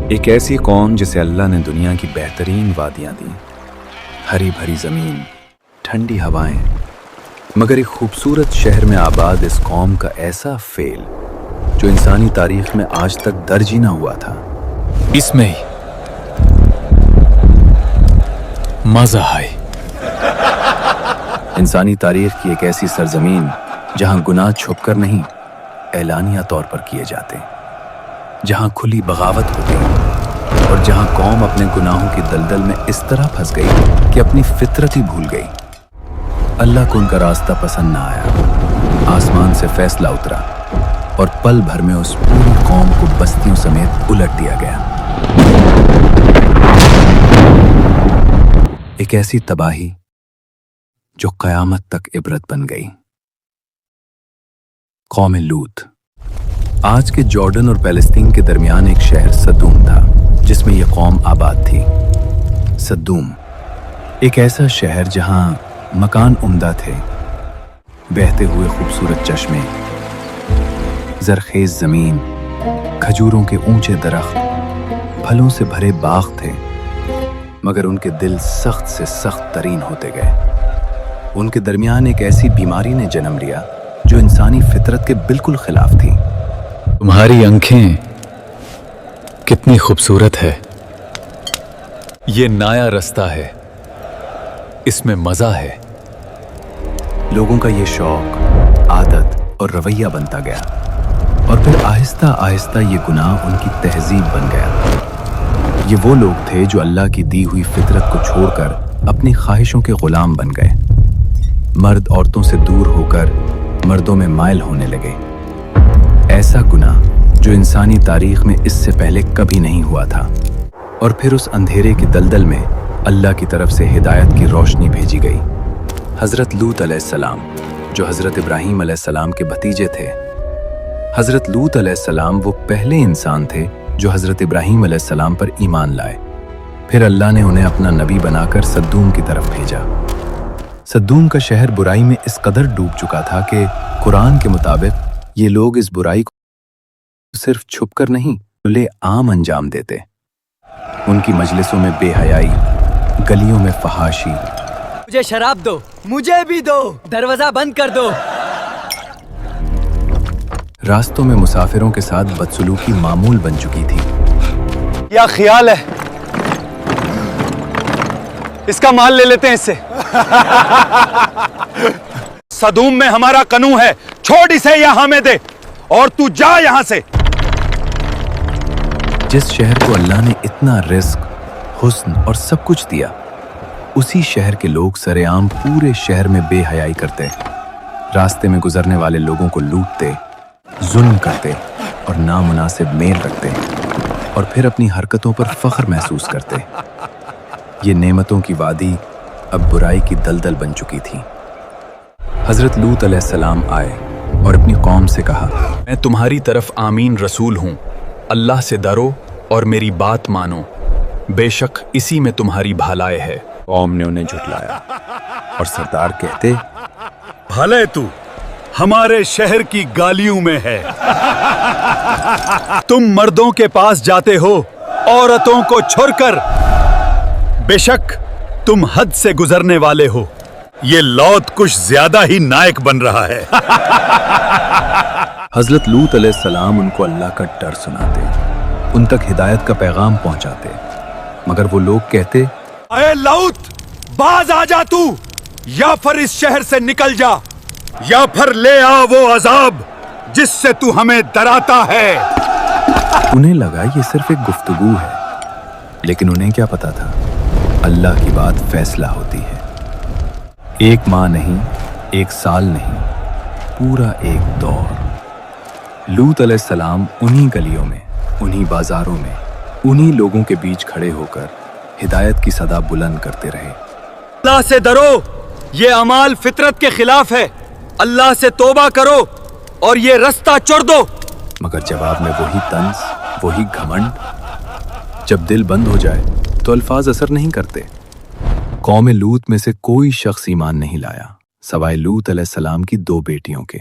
एक ऐसी कौम जिसे अल्लाह ने दुनिया की बेहतरीन वादियाँ दी, हरी भरी ज़मीन, ठंडी हवाएं, मगर एक खूबसूरत शहर में आबाद इस कौम का ऐसा फेल जो इंसानी तारीख में आज तक दर्ज ही ना हुआ था। इसमें ही मजा है। इंसानी तारीख की एक ऐसी सरजमीन जहां गुनाह छुपकर नहीं, ऐलानिया तौर पर किए जाते, जहां खुली बगावत होती और जहां कौम अपने गुनाहों की दलदल में इस तरह फंस गई कि अपनी फितरत ही भूल गई। अल्लाह को उनका रास्ता पसंद ना आया, आसमान से फैसला उतरा और पल भर में उस पूरी कौम को बस्तियों समेत उलट दिया गया। एक ऐसी तबाही जो कयामत तक इबरत बन गई। कौम लूत। आज के जॉर्डन और पैलेस्तीन के दरमियान एक शहर सद्दूम था जिसमें यह कौम आबाद थी। सद्दूम एक ऐसा शहर जहां मकान उम्दा थे, बहते हुए खूबसूरत चश्मे, जरखेज जमीन, खजूरों के ऊंचे दरख्त, फलों से भरे बाग थे, मगर उनके दिल सख्त से सख्त तरीन होते गए। उनके दरमियान एक ऐसी बीमारी ने जन्म लिया जो इंसानी फितरत के बिल्कुल खिलाफ थी। तुम्हारी आंखें कितनी खूबसूरत है। ये नया रास्ता है, इसमें मजा है। लोगों का ये शौक, आदत और रवैया बनता गया और फिर आहिस्ता आहिस्ता ये गुनाह उनकी तहजीब बन गया। ये वो लोग थे जो अल्लाह की दी हुई फितरत को छोड़कर अपनी ख्वाहिशों के गुलाम बन गए। मर्द औरतों से दूर होकर मर्दों में माइल होने लगे। ऐसा गुनाह जो इंसानी तारीख में इससे पहले कभी नहीं हुआ था। और फिर उस अंधेरे की दलदल में अल्लाह की तरफ से हिदायत की रोशनी भेजी गई। हज़रत लूत अलैहिस्सलाम जो हज़रत इब्राहीम अलैहिस्सलाम के भतीजे थे। हज़रत लूत अलैहिस्सलाम वो पहले इंसान थे जो हज़रत इब्राहीम अलैहिस्सलाम पर ईमान लाए। फिर अल्लाह ने उन्हें अपना नबी बनाकर सद्दूम की तरफ भेजा। सद्दूम का शहर बुराई में इस कदर डूब चुका था कि कुरान के मुताबिक ये लोग इस बुराई को सिर्फ छुपकर नहीं, खुले आम अंजाम देते। उनकी मजलिसों में बेहयाई, गलियों में फहाशी। मुझे शराब दो, मुझे भी दो, दरवाजा बंद कर दो। रास्तों में मुसाफिरों के साथ बदसलूकी मामूल बन चुकी थी। क्या ख्याल है, इसका माल ले लेते हैं इससे। सदूम में हमारा कनू है, छोड़ इसे या हमें दे और तू जा यहां से। जिस शहर को अल्लाह ने इतना रिस्क, हुस्न और सब कुछ दिया, उसी शहर के लोग सरेआम पूरे शहर में बेहयाई करते, रास्ते में गुजरने वाले लोगों को लूटते, जुल्म करते और नामुनासिब मेल रखते और फिर अपनी हरकतों पर फख्र महसूस करते। ये नेमतों की वादी अब बुराई की दलदल बन चुकी थी। हज़रत लूत अलैहिस्सलाम आए और अपनी कौम से कहा, मैं तुम्हारी तरफ आमीन रसूल हूँ। अल्लाह से डरो और मेरी बात मानो, बेशक इसी में तुम्हारी भलाई है। कौम ने उन्हें झुठलाया और सरदार कहते, भले तू हमारे शहर की गालियों में है। तुम मर्दों के पास जाते हो औरतों को छोड़कर, बेशक तुम हद से गुजरने वाले हो। ये लौत कुछ ज्यादा ही नायक बन रहा है। हज़रत लूत अलैहिस्सलाम उनको अल्लाह का डर सुनाते, उन तक हिदायत का पैगाम पहुंचाते, मगर वो लोग कहते, अरे लूत, बाज आ जा तू, या फिर इस शहर से निकल जा, या फिर ले आ वो अजाब जिससे तू हमें डराता है। उन्हें लगा ये सिर्फ एक गुफ्तगू है, लेकिन उन्हें क्या पता था अल्लाह की बात फैसला होती है। एक माह नहीं, एक साल नहीं, पूरा एक दौर। लूत अलैहिस्सलाम उन्हीं गलियों में, उन्हीं बाजारों में, उन्हीं लोगों के बीच खड़े होकर हिदायत की सदा बुलंद करते रहे। अल्लाह से डरो, ये अमाल फितरत के खिलाफ है। अल्लाह से तौबा करो और ये रास्ता छोड़ दो। मगर जवाब में वही तंज, वही घमंड। जब दिल बंद हो जाए तो अल्फाज असर नहीं करते। कौम लूत में से कोई शख्स ईमान नहीं लाया सवाए लूत अलैहिस्सलाम की 2 बेटियों के।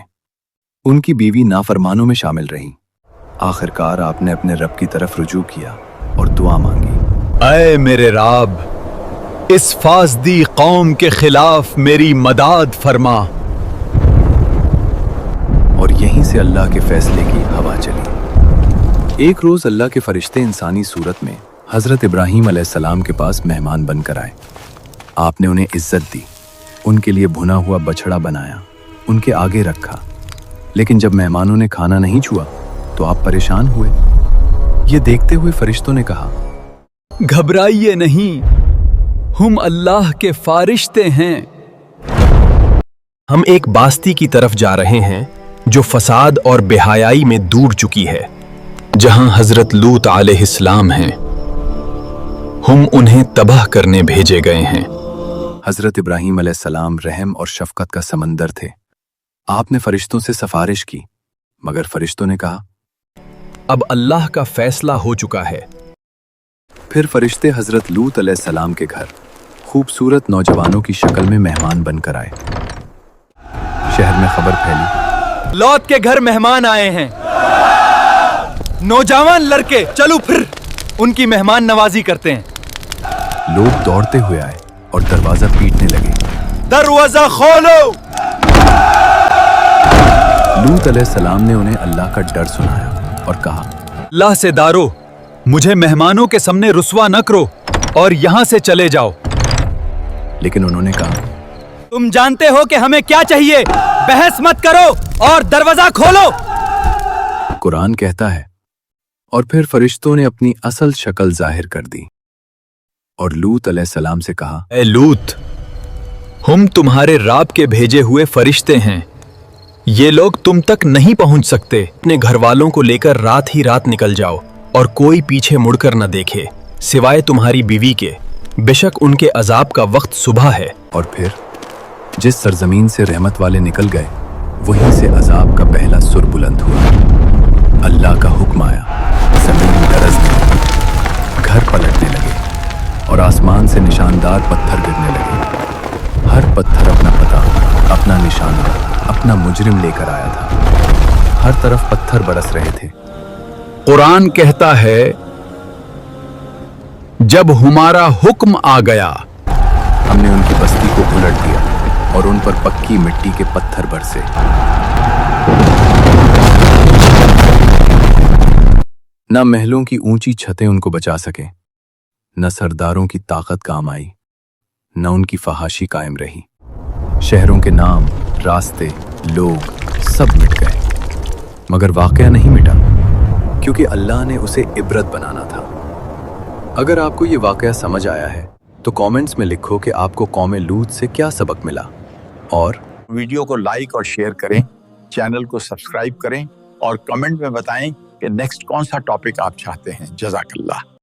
उनकी बीवी नाफरमानों में शामिल रहीं। आखिरकार आपने अपने रब की तरफ रुजू किया और दुआ मांगी। ऐ मेरे राब, इस फासदी कौम के खिलाफ मेरी मदद फरमा। और यहीं से अल्लाह के फैसले की हवा चली। एक रोज अल्लाह के फरिश्ते इंसानी सूरत में हजरत इब्राहीम अलैहिस्सलाम के पास मेहमान बनकर आए। आपने उन्हें इज्जत दी, उनके लिए भुना हुआ बछड़ा बनाया, उनके आगे रखा। लेकिन जब मेहमानों ने खाना नहीं छुआ तो आप परेशान हुए। ये देखते हुए फरिश्तों ने कहा, घबराइए नहीं, हम अल्लाह के फारिश्ते हैं। हम एक बास्ती की तरफ जा रहे हैं जो फसाद और बेहयाई में डूब चुकी है, जहां हजरत लूत अलैहिस्सलाम हैं। हम उन्हें तबाह करने भेजे गए हैं। हजरत इब्राहीम अलैहिस्सलाम रहम और शफकत का समंदर थे। आपने फरिश्तों से सिफारिश की, मगर फरिश्तों ने कहा, अब अल्लाह का फैसला हो चुका है। फिर फरिश्ते हजरत लूत अलैहिस्सलाम के घर खूबसूरत नौजवानों की शक्ल में मेहमान बनकर आए। शहर में खबर फैली, लौत के घर मेहमान आए हैं, नौजवान लड़के, चलो फिर उनकी मेहमान नवाजी करते हैं। लोग दौड़ते हुए आए और दरवाजा पीटने लगे। दरवाजा खोलो। लूत अलैहिस्सलाम ने उन्हें अल्लाह का डर सुनाया और कहा, अल्लाह से डारो, मुझे मेहमानों के सामने रुस्वा न करो और यहां से चले जाओ। लेकिन उन्होंने कहा, तुम जानते हो कि हमें क्या चाहिए, बहस मत करो और दरवाजा खोलो। कुरान कहता है, और फिर फरिश्तों ने अपनी असल शक्ल जाहिर कर दी और लूत अलैहिस्सलाम से कहा, ए लूत, हम तुम्हारे राब के भेजे हुए फरिश्ते हैं। ये लोग तुम तक नहीं पहुंच सकते। अपने घर वालों को लेकर रात ही रात निकल जाओ और कोई पीछे मुड़कर न देखे सिवाय तुम्हारी बीवी के। बेशक उनके अजाब का वक्त सुबह है। और फिर जिस सरजमीन से रहमत वाले निकल गए, वहीं से अजाब का पहला सुर बुलंद हुआ। अल्लाह का हुक्म आया, जमीन गरजने लगी, घर पलटने लगे और आसमान से निशानदार पत्थर गिरने लगे। हर पत्थर अपना पता, अपना निशाना, अपना मुजरिम लेकर आया था। हर तरफ पत्थर बरस रहे थे। कुरान कहता है, जब हमारा हुक्म आ गया, हमने उनकी बस्ती को उलट दिया और उन पर पक्की मिट्टी के पत्थर बरसे। न महलों की ऊंची छतें उनको बचा सके, न सरदारों की ताकत काम आई, न उनकी फहाशी कायम रही। शहरों के नाम, रास्ते, लोग सब मिट गए, मगर वाकया नहीं मिटा, क्योंकि अल्लाह ने उसे इबरत बनाना था। अगर आपको ये वाकया समझ आया है तो कमेंट्स में लिखो कि आपको कौम लूत से क्या सबक मिला। और वीडियो को लाइक और शेयर करें, चैनल को सब्सक्राइब करें और कमेंट में बताएं कि नेक्स्ट कौन सा टॉपिक आप चाहते हैं। जज़ाकल्लाह।